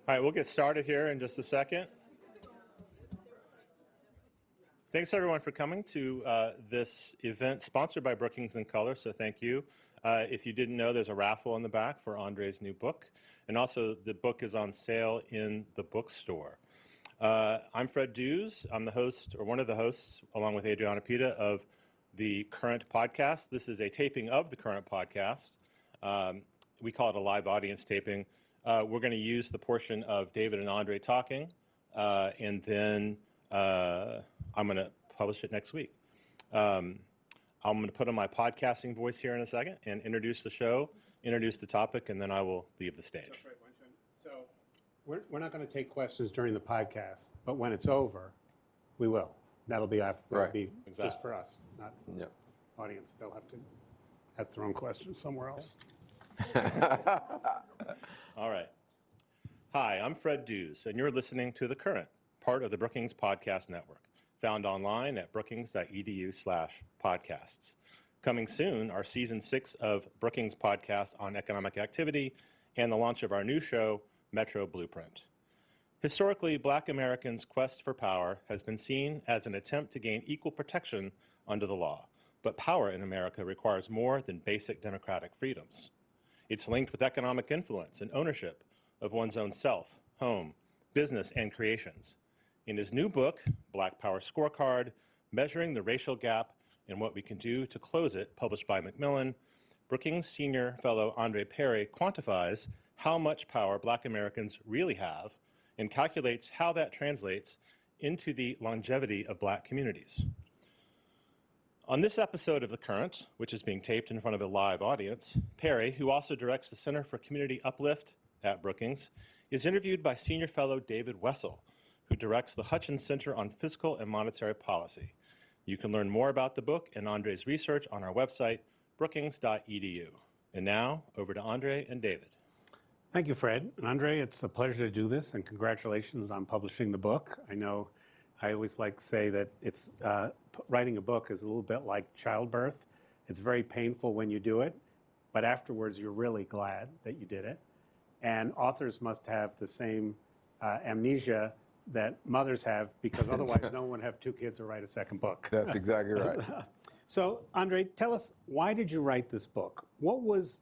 All right, we'll get started here in just a second. Thanks, everyone, for coming to this event sponsored by Brookings and Color, so thank you. If you didn't know, there's a raffle in the back for Andre's new book, and also the book is on sale in the bookstore. I'm Fred Dews. I'm the host, or one of the hosts, along with Adriana Pita, of the Current podcast. This is a taping of the Current podcast. We call it a live audience taping. We're going to use the portion of David and Andre talking, and then I'm going to publish it next week. I'm going to put on my podcasting voice here in a second and introduce the show, introduce the topic, and then I will leave the stage. So we're not going to take questions during the podcast, but when it's over, we will. That'll be Exactly. Just for us, not for the audience. They'll have to ask their own questions somewhere else. All right. Hi, I'm Fred Dews, and you're listening to The Current, part of the Brookings Podcast Network, found online at brookings.edu/podcasts. Coming soon are Season 6 of Brookings Podcast on Economic Activity and the launch of our new show, Metro Blueprint. Historically, Black Americans' quest for power has been seen as an attempt to gain equal protection under the law, but power in America requires more than basic democratic freedoms. It's linked with economic influence and ownership of one's own self, home, business, and creations. In his new book, Black Power Scorecard, Measuring the Racial Gap and What We Can Do to Close It, published by McMillan, Brookings Senior Fellow Andre Perry quantifies how much power Black Americans really have and calculates how that translates into the longevity of Black communities. On this episode of The Current, which is being taped in front of a live audience, Perry, who also directs the Center for Community Uplift at Brookings, is interviewed by Senior Fellow David Wessel, who directs the Hutchins Center on Fiscal and Monetary Policy. You can learn more about the book and Andre's research on our website, brookings.edu. And now, over to Andre and David. Thank you, Fred. And Andre, it's a pleasure to do this, and congratulations on publishing the book. I know I always like to say that it's writing a book is a little bit like childbirth. It's very painful when you do it, but afterwards you're really glad that you did it. And authors must have the same amnesia that mothers have, because otherwise no one would have two kids to write a second book. That's exactly right. So, Andre, tell us, why did you write this book? What was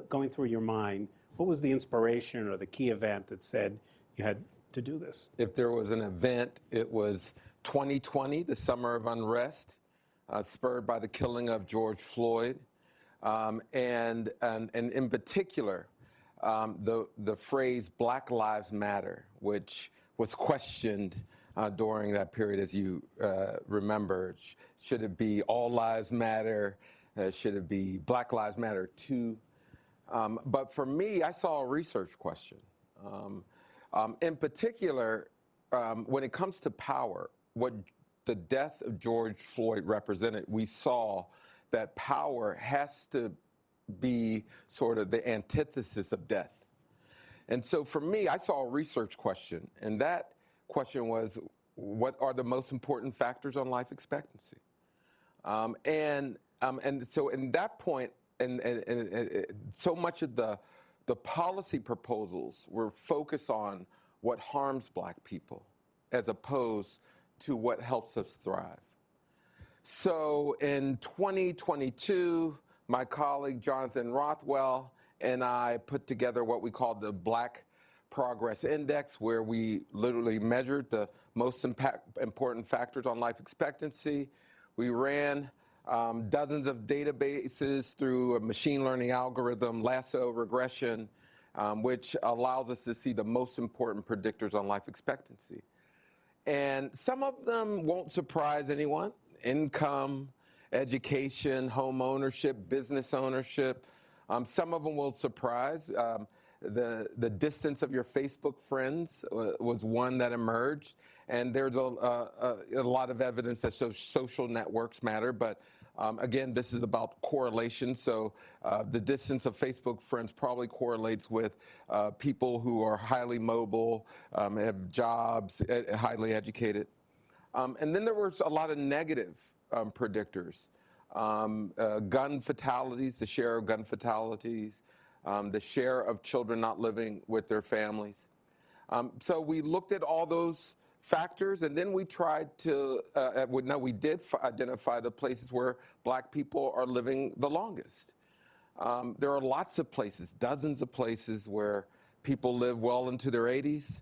going through your mind? What was the inspiration or the key event that said you had to do this? If there was an event, it was 2020, the summer of unrest, spurred by the killing of George Floyd. And in particular, the phrase Black Lives Matter, which was questioned during that period, as you remember. Should it be All Lives Matter? Should it be Black Lives Matter too? But for me, I saw a research question. In particular, when it comes to power, what the death of George Floyd represented, we saw that power has to be sort of the antithesis of death. And so for me, I saw a research question, and that question was, what are the most important factors on life expectancy? And so in that point, and so much of the policy proposals were focused on what harms Black people as opposed to what helps us thrive. So in 2022, my colleague Jonathan Rothwell and I put together what we called the Black Progress Index, where we literally measured the most important factors on life expectancy. We ran dozens of databases through a machine learning algorithm, lasso regression, which allows us to see the most important predictors on life expectancy. And some of them won't surprise anyone: income, education, home ownership, business ownership. Some of them will surprise. The distance of your Facebook friends was one that emerged. And there's a lot of evidence that shows social networks matter, but again, this is about correlation. So the distance of Facebook friends probably correlates with people who are highly mobile, have jobs, highly educated. And then there was a lot of negative predictors. Gun fatalities, the share of gun fatalities, the share of children not living with their families. So we looked at all those factors, and then we tried to, we did identify the places where black people are living the longest. There are lots of places, dozens of places where people live well into their 80s,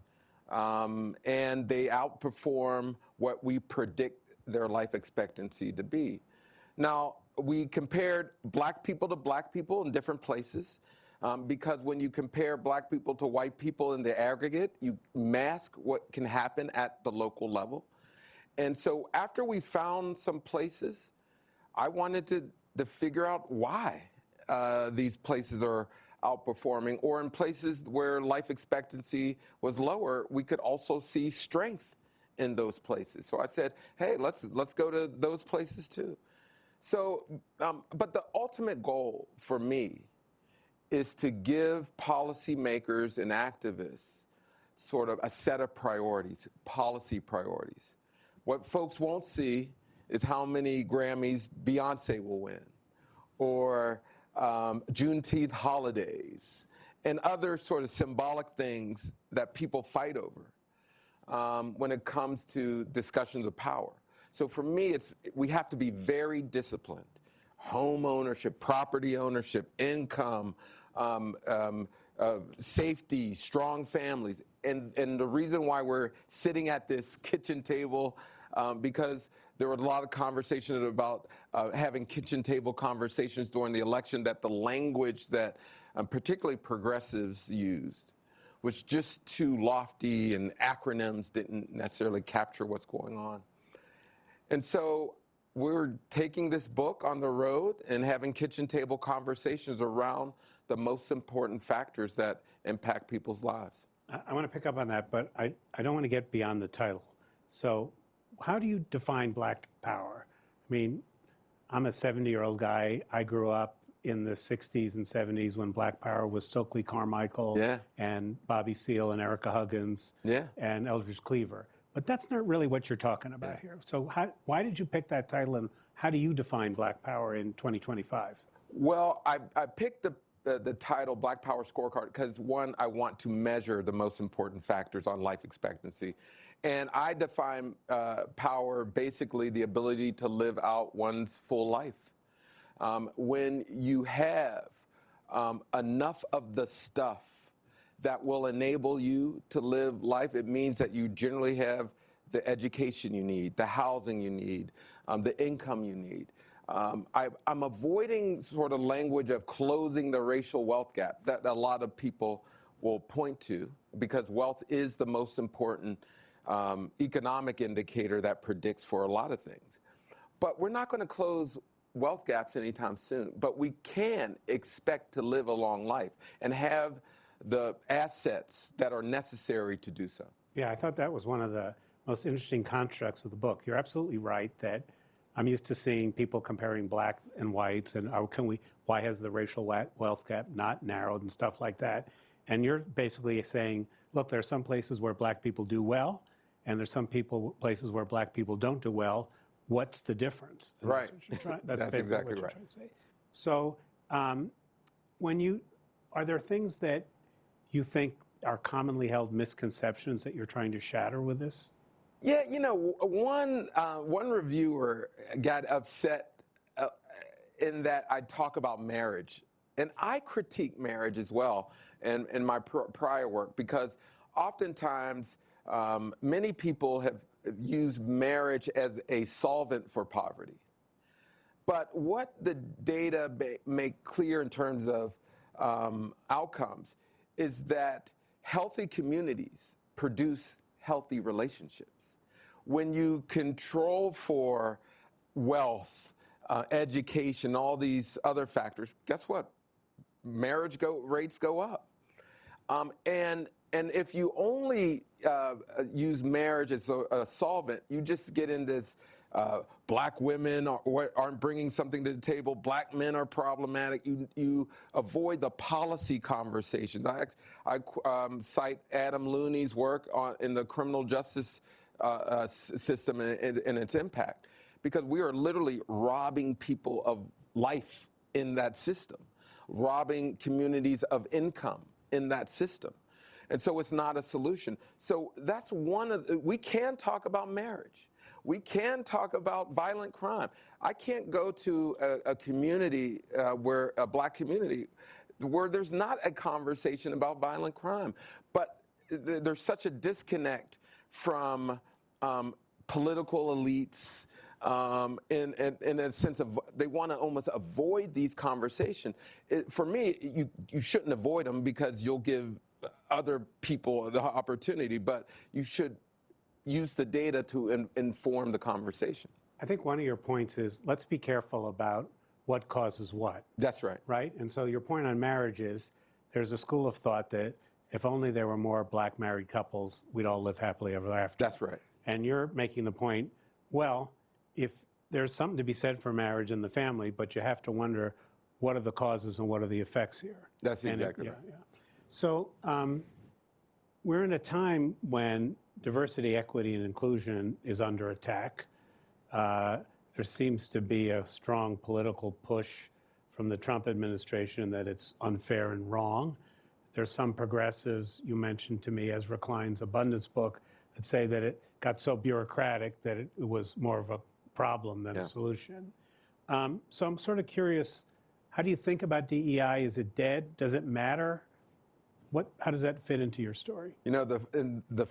and they outperform what we predict their life expectancy to be. Now, we compared black people to black people in different places, because when you compare black people to white people in the aggregate, you mask what can happen at the local level. And so after we found some places, I wanted to figure out why these places are outperforming, or in places where life expectancy was lower, we could also see strength in those places. So I said, hey, let's go to those places too. So, but the ultimate goal for me is to give policymakers and activists sort of a set of priorities, policy priorities. What folks won't see is how many Grammys Beyonce will win, or Juneteenth holidays, and other sort of symbolic things that people fight over when it comes to discussions of power. So for me, we have to be very disciplined. Home ownership, property ownership, income, safety, strong families. And the reason why we're sitting at this kitchen table, because there was a lot of conversation about having kitchen table conversations during the election, that the language that particularly progressives used was just too lofty, and acronyms didn't necessarily capture what's going on. And so we're taking this book on the road and having kitchen table conversations around the most important factors that impact people's lives. I want to pick up on that, but I don't want to get beyond the title. So how do you define black power? I mean, I'm a 70-year-old guy. I grew up in the 60s and 70s when black power was Stokely Carmichael, and Bobby Seale and Erica Huggins, and Eldridge Cleaver. But that's not really what you're talking about here. So why did you pick that title, and how do you define black power in 2025? Well, I picked the title Black Power Scorecard because, one, I want to measure the most important factors on life expectancy. And I define power basically the ability to live out one's full life. When you have enough of the stuff that will enable you to live life, it means that you generally have the education you need, the housing you need, the income you need. I'm avoiding sort of language of closing the racial wealth gap that a lot of people will point to, because wealth is the most important economic indicator that predicts for a lot of things. But we're not going to close wealth gaps anytime soon, but we can expect to live a long life and have the assets that are necessary to do so. Yeah, I thought that was one of the most interesting constructs of the book. You're absolutely right that I'm used to seeing people comparing black and whites, and why has the racial wealth gap not narrowed and stuff like that. And you're basically saying, look, there are some places where black people do well, and there's some places where black people don't do well. What's the difference? And right. That's exactly what right. Trying to say. So are there things that you think are commonly held misconceptions that you're trying to shatter with this? Yeah, one reviewer got upset in that I talk about marriage. And I critique marriage as well in my prior work, because oftentimes many people have used marriage as a solvent for poverty. But what the data make clear in terms of outcomes is that healthy communities produce healthy relationships. When you control for wealth, education, all these other factors, guess what? Marriage rates go up. And if you only use marriage as a solvent, you just get in this black women aren't bringing something to the table, black men are problematic. You avoid the policy conversations. I cite Adam Looney's work in the criminal justice system and its impact, because we are literally robbing people of life in that system, robbing communities of income in that system. And so it's not a solution. So that's we can talk about marriage. We can talk about violent crime. I can't go to a community where a black community where there's not a conversation about violent crime. But there's such a disconnect from political elites in a sense of they want to almost avoid these conversations. For me, you shouldn't avoid them because you'll give other people the opportunity, but you should use the data to inform the conversation. I think one of your points is let's be careful about what causes what. That's right. Right? And so your point on marriage is there's a school of thought that if only there were more black married couples, we'd all live happily ever after. That's right. And you're making the point, well, if there's something to be said for marriage and the family, but you have to wonder what are the causes and what are the effects here. That's exactly right. Yeah. So we're in a time when diversity, equity, and inclusion is under attack. There seems to be a strong political push from the Trump administration that it's unfair and wrong. There's some progressives, you mentioned to me Ezra Klein's Abundance book, that say that it got so bureaucratic that it was more of a problem than a solution. So I'm sort of curious, how do you think about DEI? Is it dead? Does it matter? How does that fit into your story? You know, in the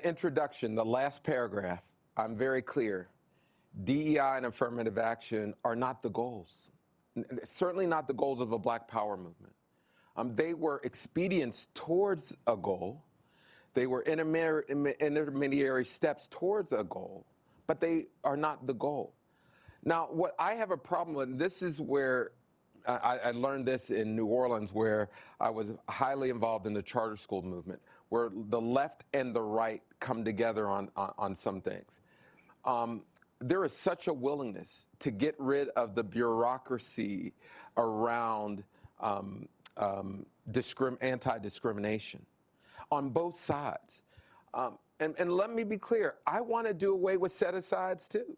introduction, the last paragraph, I'm very clear. DEI and affirmative action are not the goals. Certainly not the goals of a Black Power movement. They were expedients towards a goal. They were intermediary steps towards a goal, but they are not the goal. Now, what I have a problem with, and this is where I learned this in New Orleans, where I was highly involved in the charter school movement, where the left and the right come together on some things. There is such a willingness to get rid of the bureaucracy around anti-discrimination on both sides. And let me be clear, I want to do away with set-asides too.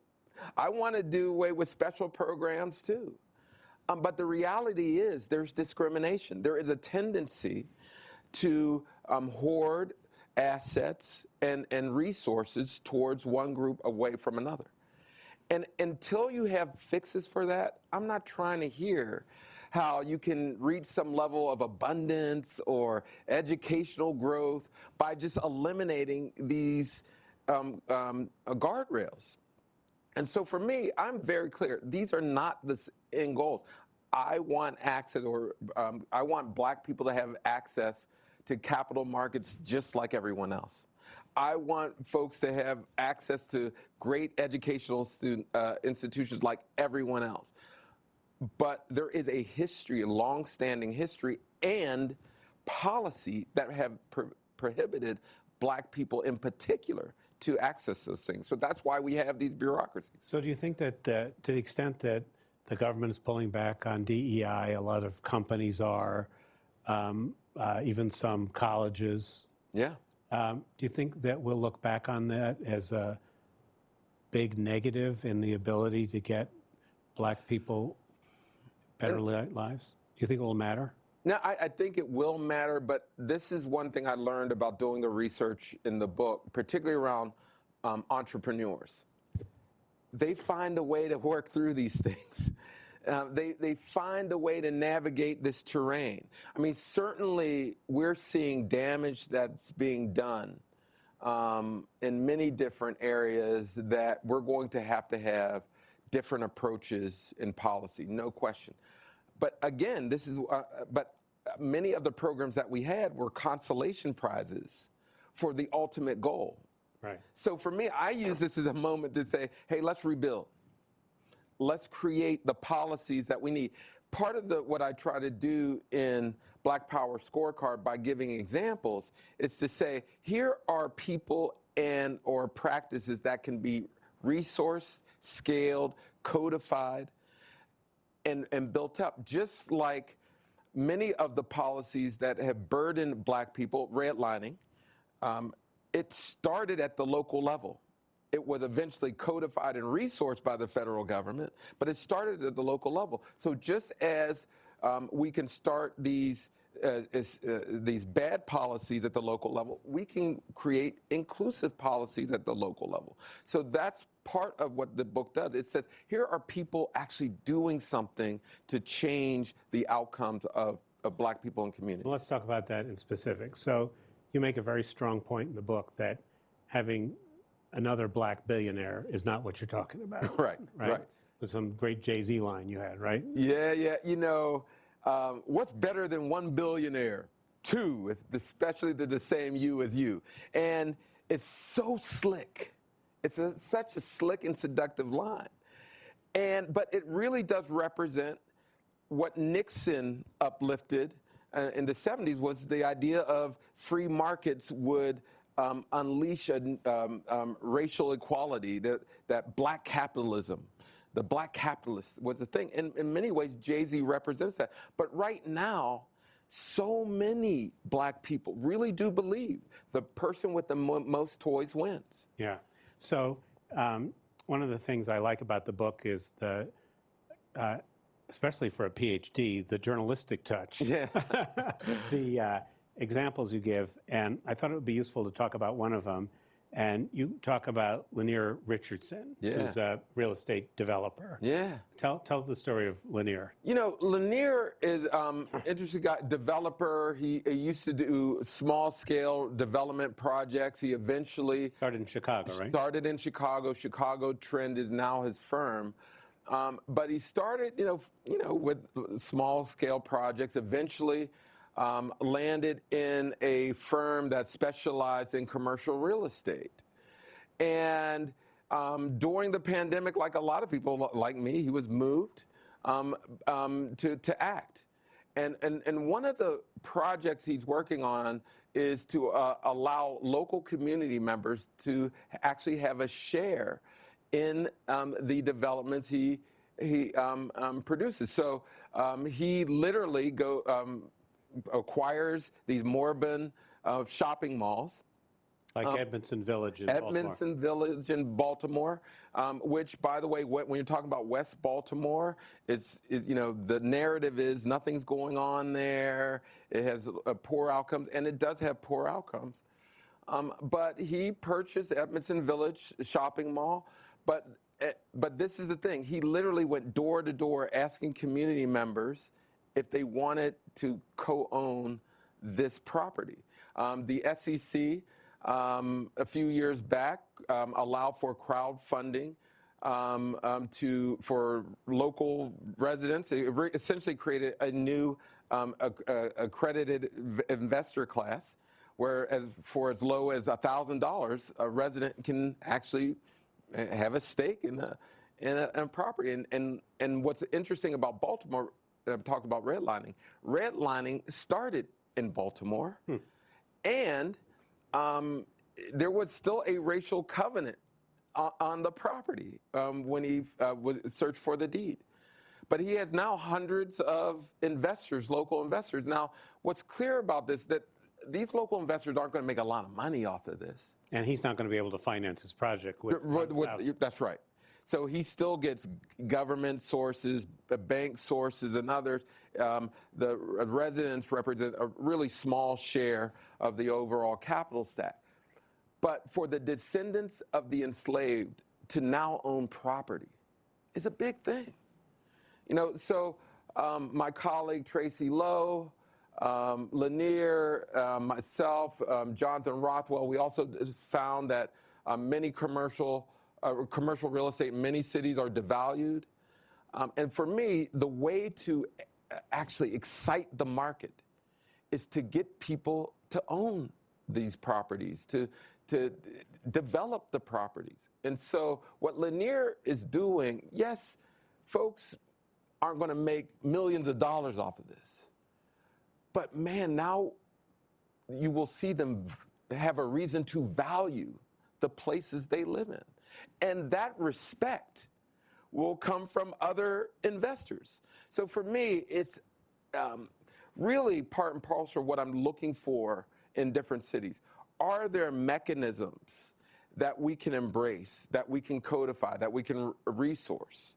I want to do away with special programs too. But the reality is there's discrimination. There is a tendency to hoard assets and resources towards one group away from another. And until you have fixes for that, I'm not trying to hear how you can reach some level of abundance or educational growth by just eliminating these guardrails. And so for me, I'm very clear. These are not the end goals. I want access, or I want Black people to have access to capital markets just like everyone else. I want folks to have access to great educational institutions like everyone else. But there is a history, a long-standing history and policy that have prohibited Black people in particular to access those things. So that's why we have these bureaucracies. So do you think that to the extent that the government is pulling back on DEI, a lot of companies are, even some colleges? Yeah. Do you think that we'll look back on that as a big negative in the ability to get Black people better lives? Do you think it will matter? No, I think it will matter, but this is one thing I learned about doing the research in the book, particularly around entrepreneurs. They find a way to work through these things. They find a way to navigate this terrain. I mean, certainly we're seeing damage that's being done in many different areas that we're going to have different approaches in policy, no question. But again, but many of the programs that we had were consolation prizes for the ultimate goal. Right. So for me, I use this as a moment to say, hey, let's rebuild. Let's create the policies that we need. Part of what I try to do in Black Power Scorecard by giving examples is to say, here are people or practices that can be resourced, scaled, codified, and built up, just like many of the policies that have burdened Black people, redlining, it started at the local level. It was eventually codified and resourced by the federal government, but it started at the local level. So just as we can start these these bad policies at the local level, we can create inclusive policies at the local level. So that's part of what the book does. It says, here are people actually doing something to change the outcomes of Black people and communities. Well, let's talk about that in specific. So you make a very strong point in the book that having another Black billionaire is not what you're talking about. Right. With some great Jay-Z line you had, right? Yeah. You know, what's better than one billionaire? Two, especially they're the same you as you. And it's so slick. It's such a slick and seductive line. But it really does represent what Nixon uplifted in the 70s, was the idea of free markets would unleash racial equality, that Black capitalism. The Black capitalist was the thing. And in many ways, Jay-Z represents that. But right now, so many Black people really do believe the person with the most toys wins. Yeah. So one of the things I like about the book is especially for a PhD, the journalistic touch. Yeah. The examples you give, and I thought it would be useful to talk about one of them. And you talk about Lanier Richardson, who's a real estate developer. Yeah. Tell the story of Lanier. You know, Lanier is interesting guy, developer. He used to do small-scale development projects. He eventually Started in Chicago, right? Started in Chicago. Chicago Trend is now his firm. But he started, you know, with small-scale projects. Eventually, landed in a firm that specialized in commercial real estate. And during the pandemic, like a lot of people like me, he was moved to act. And one of the projects he's working on is to allow local community members to actually have a share in the developments he produces. So he literally acquires these Moribund shopping malls. Like Edmondson Village in Baltimore. Edmondson Village in Baltimore, which, by the way, when you're talking about West Baltimore, is you know, the narrative is nothing's going on there. It has poor outcomes, and it does have poor outcomes. But he purchased Edmondson Village shopping mall. But this is the thing. He literally went door to door asking community members if they wanted to co-own this property. The SEC, a few years back, allowed for crowdfunding for local residents. It essentially created a new accredited investor class, where for as low as $1,000, a resident can actually have a stake in a property. And what's interesting about Baltimore, I've talked about redlining. Redlining started in Baltimore, and there was still a racial covenant on the property when he searched for the deed. But he has now hundreds of investors, local investors. Now, what's clear about this, that these local investors aren't going to make a lot of money off of this. And he's not going to be able to finance his project with that's right. So he still gets government sources, the bank sources, and others. The residents represent a really small share of the overall capital stack. But for the descendants of the enslaved to now own property is a big thing. You know, so my colleague Tracy Lowe, Lanier, myself, Jonathan Rothwell, we also found that many commercial real estate in many cities are devalued. And for me, the way to actually excite the market is to get people to own these properties, to develop the properties. And so what Lanier is doing, yes, folks aren't going to make millions of dollars off of this. But man, now you will see them have a reason to value the places they live in. And that respect will come from other investors. So for me, it's really part and parcel of what I'm looking for in different cities. Are there mechanisms that we can embrace, that we can codify, that we can resource,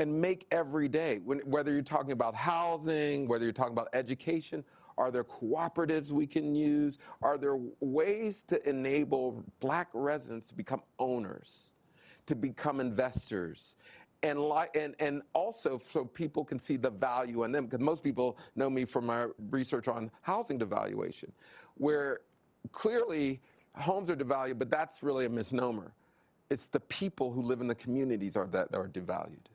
and make every day, whether you're talking about housing, whether you're talking about education, Are there cooperatives we can use? Are there ways to enable Black residents to become owners, to become investors? And also so people can see the value in them, because most people know me from my research on housing devaluation, where clearly homes are devalued, but that's really a misnomer. It's the people who live in the communities that are devalued.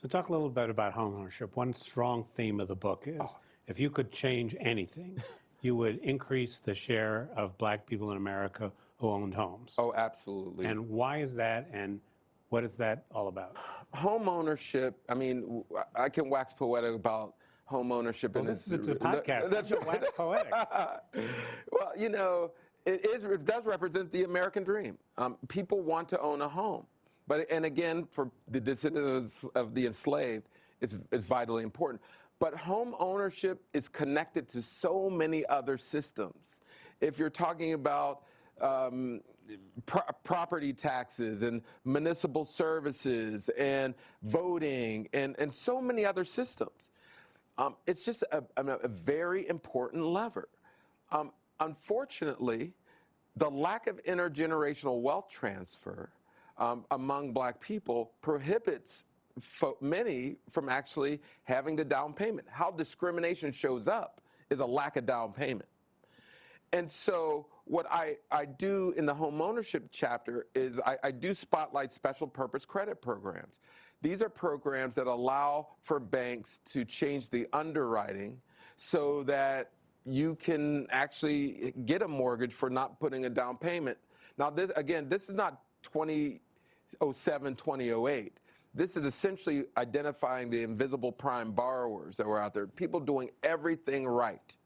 So talk a little bit about homeownership. One strong theme of the book is if you could change anything, you would increase the share of Black people in America who owned homes. Oh, absolutely. And why is that, and what is that all about? Home ownership, I mean, I can wax poetic about home ownership. Well, it's a podcast. That's wax poetic. Well, you know, it does represent the American dream. People want to own a home. And again, for the descendants of the enslaved, it's vitally important. But home ownership is connected to so many other systems. If you're talking about property taxes and municipal services and voting and so many other systems, it's just a very important lever. Unfortunately, the lack of intergenerational wealth transfer among Black people prohibits many from actually having the down payment. How discrimination shows up is a lack of down payment. And so what I do in the home ownership chapter is I do spotlight special purpose credit programs. These are programs that allow for banks to change the underwriting so that you can actually get a mortgage for not putting a down payment. Now, this is not 2007, 2008. This is essentially identifying the invisible prime borrowers that were out there, people doing everything right,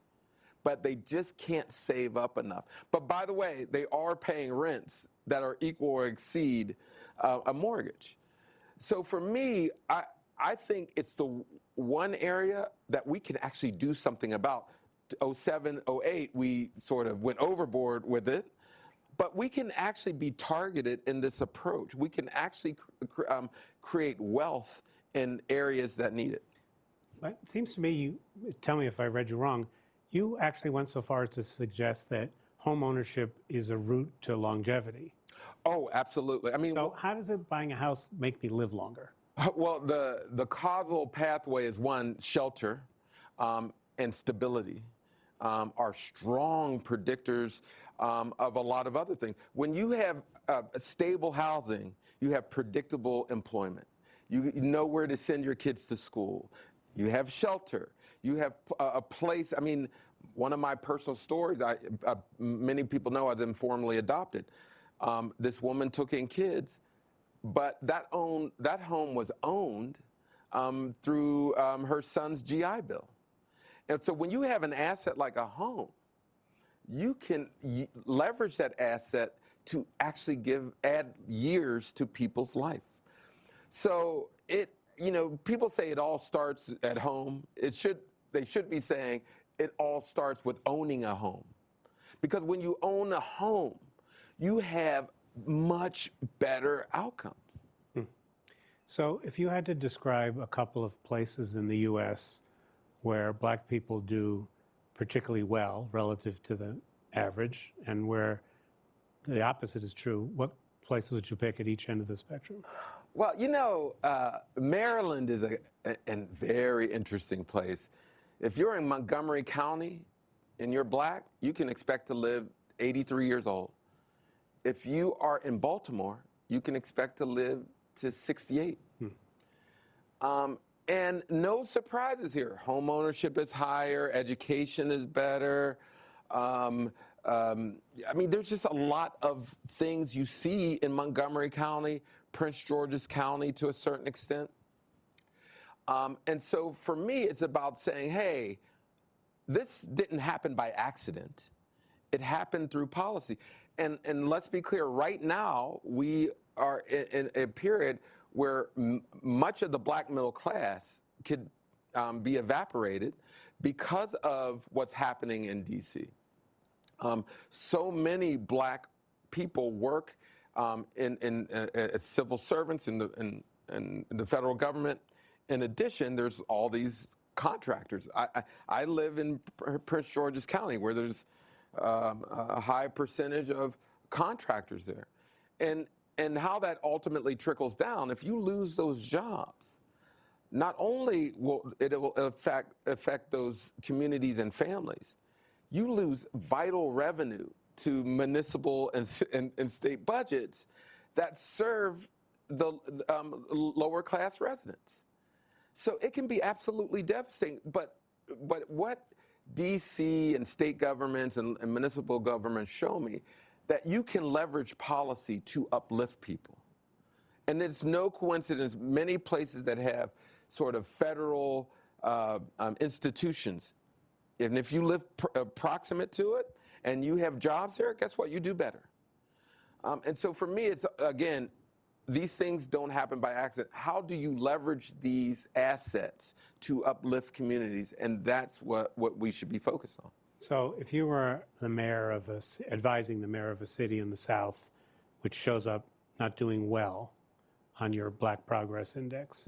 but they just can't save up enough. But by the way, they are paying rents that are equal or exceed a mortgage. So for me, I think it's the one area that we can actually do something about. 07, 08, we sort of went overboard with it. But we can actually be targeted in this approach. We can actually create wealth in areas that need it. But it seems to me, tell me if I read you wrong, you actually went so far as to suggest that home ownership is a route to longevity. Oh, absolutely. I mean, so how does buying a house make me live longer? Well, the causal pathway is one, shelter and stability are strong predictors of a lot of other things. When you have stable housing, you have predictable employment. You know where to send your kids to school. You have shelter. You have a place. I mean, one of my personal stories, many people know I've been formally adopted. This woman took in kids, but that home was owned through her son's GI Bill. And so when you have an asset like a home, you can leverage that asset to actually add years to people's life. So people say it all starts at home. They should be saying it all starts with owning a home. Because when you own a home, you have much better outcomes. So if you had to describe a couple of places in the U.S. where Black people do particularly well relative to the average, and where the opposite is true, what places would you pick at each end of the spectrum? Well, Maryland is a very interesting place. If you're in Montgomery County and you're Black, you can expect to live 83 years old. If you are in Baltimore, you can expect to live to 68. And no surprises here. Home ownership is higher, education is better. There's just a lot of things you see in Montgomery County, Prince George's County to a certain extent. And so for me, it's about saying, hey, this didn't happen by accident. It happened through policy. And let's be clear, right now, we are in a period where much of the Black middle class could be evaporated because of what's happening in D.C. So many Black people work as civil servants in the federal government. In addition, there's all these contractors. I live in Prince George's County, where there's a high percentage of contractors there. And how that ultimately trickles down, if you lose those jobs, not only will it affect those communities and families, you lose vital revenue to municipal and state budgets that serve the lower class residents. So it can be absolutely devastating. But what DC and state governments and municipal governments show me, that you can leverage policy to uplift people. And it's no coincidence, many places that have sort of federal institutions, and if you live proximate to it and you have jobs there, guess what? You do better. And so for me, it's, again, these things don't happen by accident. How do you leverage these assets to uplift communities? And that's what we should be focused on. So if you were the mayor of advising the mayor of a city in the South, which shows up not doing well on your Black Progress Index,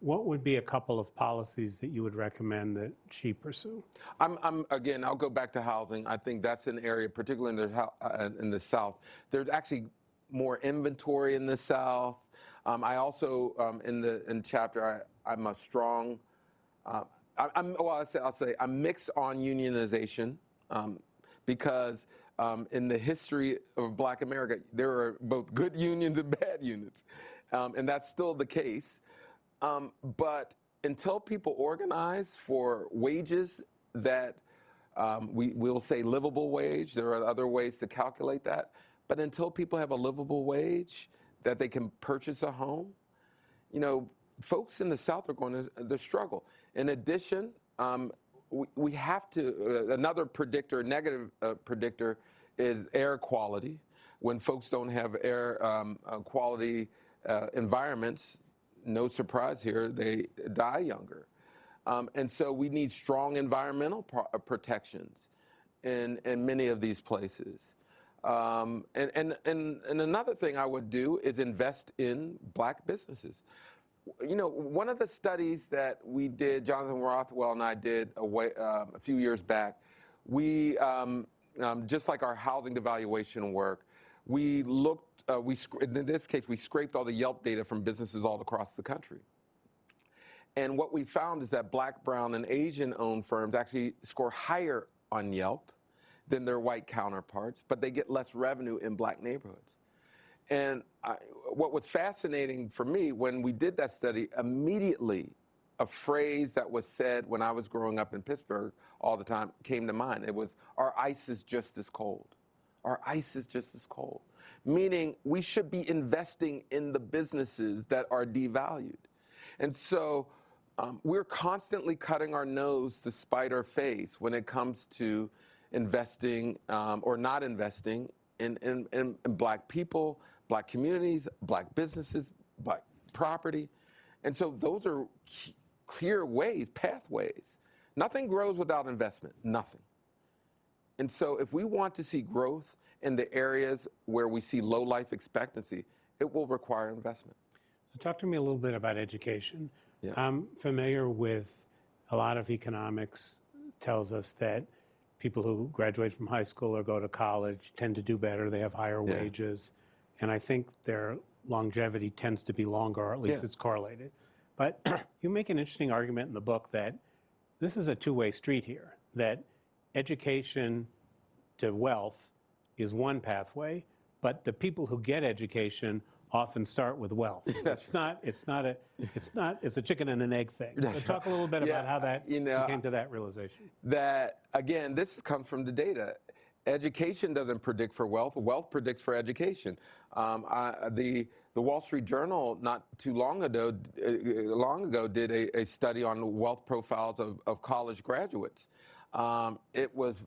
what would be a couple of policies that you would recommend that she pursue? Again, I'll go back to housing. I think that's an area, particularly in the South. There's actually more inventory in the South. I also, in chapter, I'm a strong, I'll say I'm mixed on unionization, because in the history of Black America, there are both good unions and bad unions, and that's still the case. But until people organize for wages that we'll say livable wage, there are other ways to calculate that, but until people have a livable wage that they can purchase a home, folks in the South are going to struggle. In addition, we have to, another predictor, negative predictor, is air quality. When folks don't have air quality environments, no surprise here, they die younger. And so we need strong environmental protections in many of these places. And another thing I would do is invest in Black businesses. One of the studies that we did, Jonathan Rothwell and I did a few years back, we, just like our housing evaluation work, we looked, in this case, we scraped all the Yelp data from businesses all across the country. And what we found is that Black, brown, and Asian-owned firms actually score higher on Yelp than their white counterparts, but they get less revenue in Black neighborhoods. And what was fascinating for me when we did that study, immediately a phrase that was said when I was growing up in Pittsburgh all the time came to mind. It was, our ice is just as cold. Our ice is just as cold. Meaning we should be investing in the businesses that are devalued. And so we're constantly cutting our nose to spite our face when it comes to investing or not investing in Black people, Black communities, Black businesses, Black property. And so those are clear ways, pathways. Nothing grows without investment, nothing. And so if we want to see growth in the areas where we see low life expectancy, it will require investment. So talk to me a little bit about education. Yeah. I'm familiar with a lot of economics tells us that people who graduate from high school or go to college tend to do better. They have higher wages. And I think their longevity tends to be longer, or at least it's correlated. But you make an interesting argument in the book that this is a two-way street here, that education to wealth is one pathway, but the people who get education often start with wealth. It's a chicken and an egg thing. So talk a little bit about how that you came to that realization. That, again, this comes from the data. Education doesn't predict for wealth. Wealth predicts for education. The Wall Street Journal not too long ago did a study on wealth profiles of college graduates. It was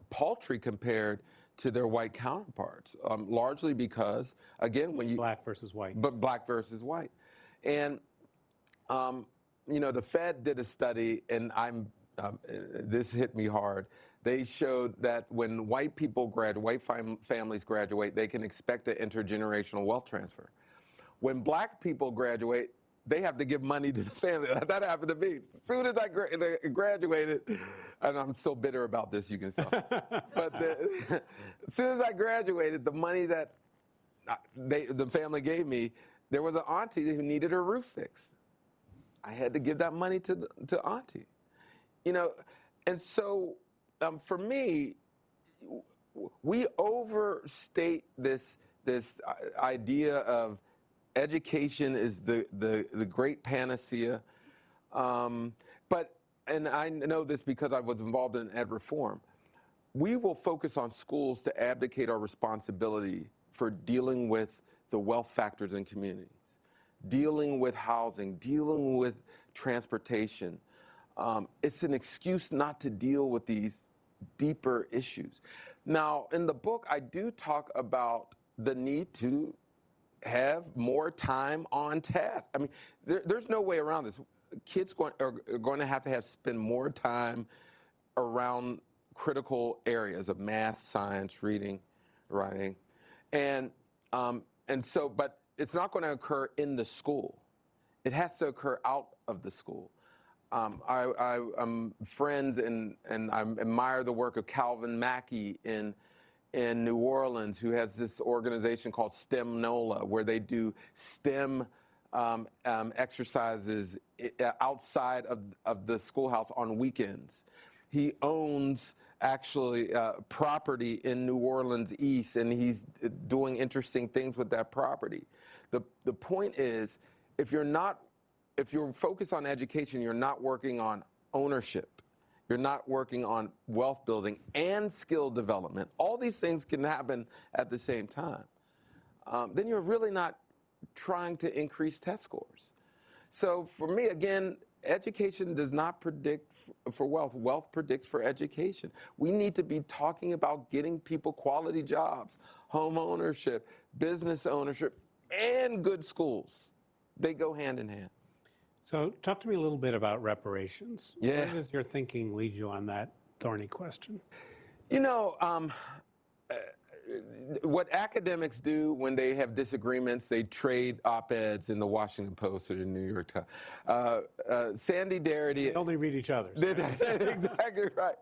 paltry compared to their white counterparts, largely because, again, when you... Black versus white. But Black versus white. And, the Fed did a study, and this hit me hard. They showed that when white people graduate, white families graduate, they can expect an intergenerational wealth transfer. When Black people graduate, they have to give money to the family. That happened to me. As soon as I graduated, and I'm so bitter about this, you can tell. But as soon as I graduated, the money that the family gave me, there was an auntie who needed her roof fixed. I had to give that money to auntie. You know, and so for me, we overstate this idea of education is the great panacea. And I know this because I was involved in ed reform. We will focus on schools to abdicate our responsibility for dealing with the wealth factors in communities, dealing with housing, dealing with transportation. It's an excuse not to deal with these deeper issues. Now, in the book, I do talk about the need to have more time on task. I mean, there's no way around this. Kids are going to have spend more time around critical areas of math, science, reading, writing, and so, but it's not going to occur in the school. It has to occur out of the school. I'm friends and I admire the work of Calvin Mackey in New Orleans, who has this organization called STEM NOLA, where they do STEM exercises outside of the schoolhouse on weekends. He owns actually property in New Orleans East, and he's doing interesting things with that property. The point is, if you're focused on education, you're not working on ownership. You're not working on wealth building and skill development. All these things can happen at the same time. Then you're really not trying to increase test scores. So for me, again, education does not predict for wealth. Wealth predicts for education. We need to be talking about getting people quality jobs, home ownership, business ownership, and good schools. They go hand in hand. So talk to me a little bit about reparations. Yeah. Where does your thinking lead you on that thorny question? You know, what academics do when they have disagreements, they trade op-eds in the Washington Post or the New York Times. Sandy Darity. They only read each other's. Exactly right.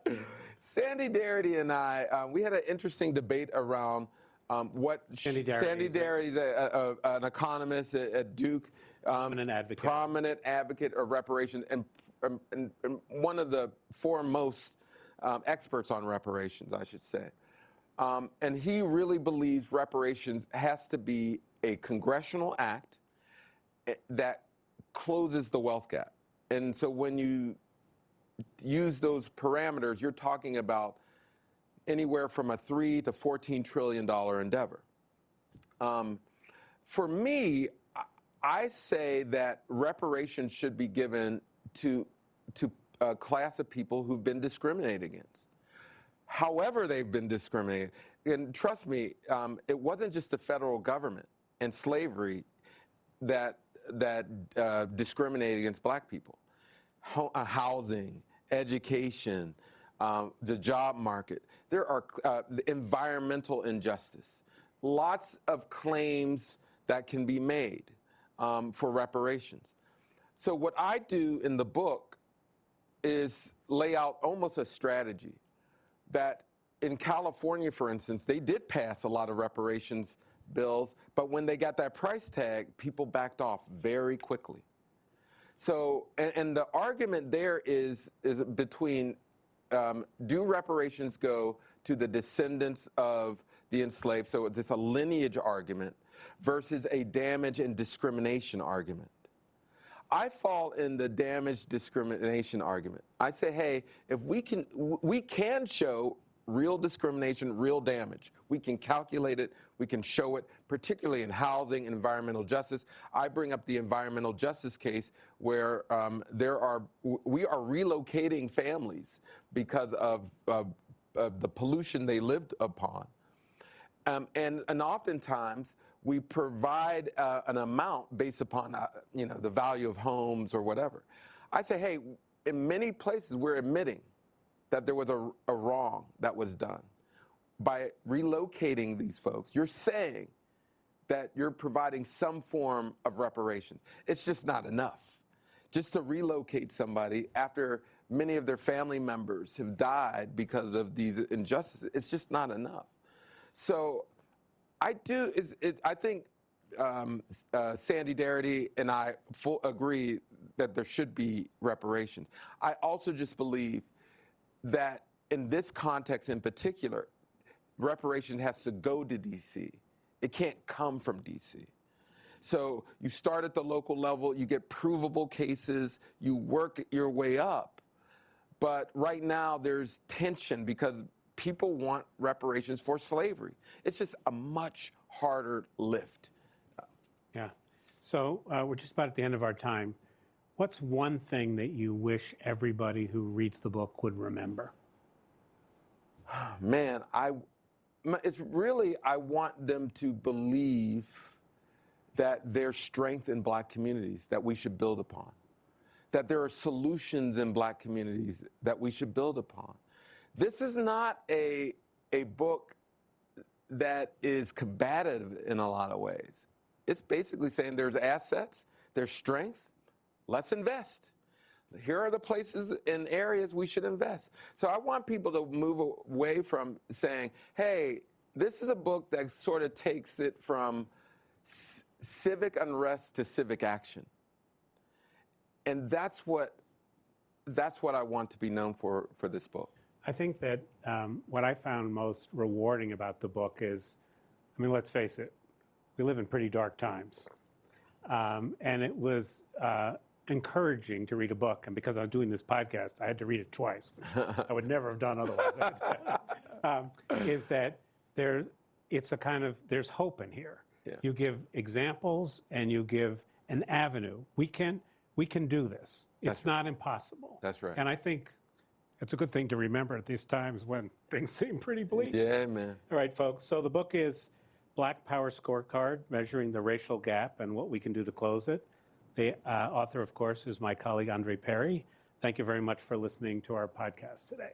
Sandy Darity and I, we had an interesting debate around what Sandy Darity is an economist at Duke. Prominent advocate of reparations, and one of the foremost experts on reparations, I should say. And he really believes reparations has to be a congressional act that closes the wealth gap. And so when you use those parameters, you're talking about anywhere from a $3 to $14 trillion endeavor. For me, I say that reparations should be given to a class of people who've been discriminated against. However they've been discriminated. And trust me, it wasn't just the federal government and slavery that discriminated against black people. Housing, education, the job market. There are the environmental injustice. Lots of claims that can be made for reparations. So what I do in the book is lay out almost a strategy that in California, for instance, they did pass a lot of reparations bills, but when they got that price tag, people backed off very quickly. So, and the argument there is between do reparations go to the descendants of the enslaved, so it's a lineage argument, versus a damage and discrimination argument. I fall in the damage discrimination argument. I say, hey, if we can show real discrimination, real damage. We can calculate it, we can show it, particularly in housing and environmental justice. I bring up the environmental justice case where we are relocating families because of the pollution they lived upon. And oftentimes, we provide an amount based upon the value of homes or whatever. I say, hey, in many places we're admitting that there was a wrong that was done. By relocating these folks, you're saying that you're providing some form of reparations. It's just not enough. Just to relocate somebody after many of their family members have died because of these injustices, it's just not enough. So I think Sandy Darity and I agree that there should be reparations. I also just believe that in this context in particular, reparation has to go to DC. It can't come from DC. So you start at the local level, you get provable cases, you work your way up. But right now there's tension because people want reparations for slavery. It's just a much harder lift. Yeah. So we're just about at the end of our time. What's one thing that you wish everybody who reads the book would remember? Man, it's really, I want them to believe that there's strength in Black communities that we should build upon, that there are solutions in Black communities that we should build upon. This is not a book that is combative in a lot of ways. It's basically saying there's assets, there's strength, let's invest. Here are the places and areas we should invest. So I want people to move away from saying, hey, this is a book that sort of takes it from civic unrest to civic action. And that's what I want to be known for this book. I think that what I found most rewarding about the book is, I mean, let's face it, we live in pretty dark times. And it was encouraging to read a book. And because I'm doing this podcast, I had to read it twice, which I would never have done otherwise. Is that it's a kind of, there's hope in here. Yeah. You give examples and you give an avenue. We can do this. It's not impossible. That's right. And I think it's a good thing to remember at these times when things seem pretty bleak. Yeah, man. All right, folks. So the book is Black Power Scorecard, Measuring the Racial Gap and What We Can Do to Close It. The author, of course, is my colleague, Andre Perry. Thank you very much for listening to our podcast today.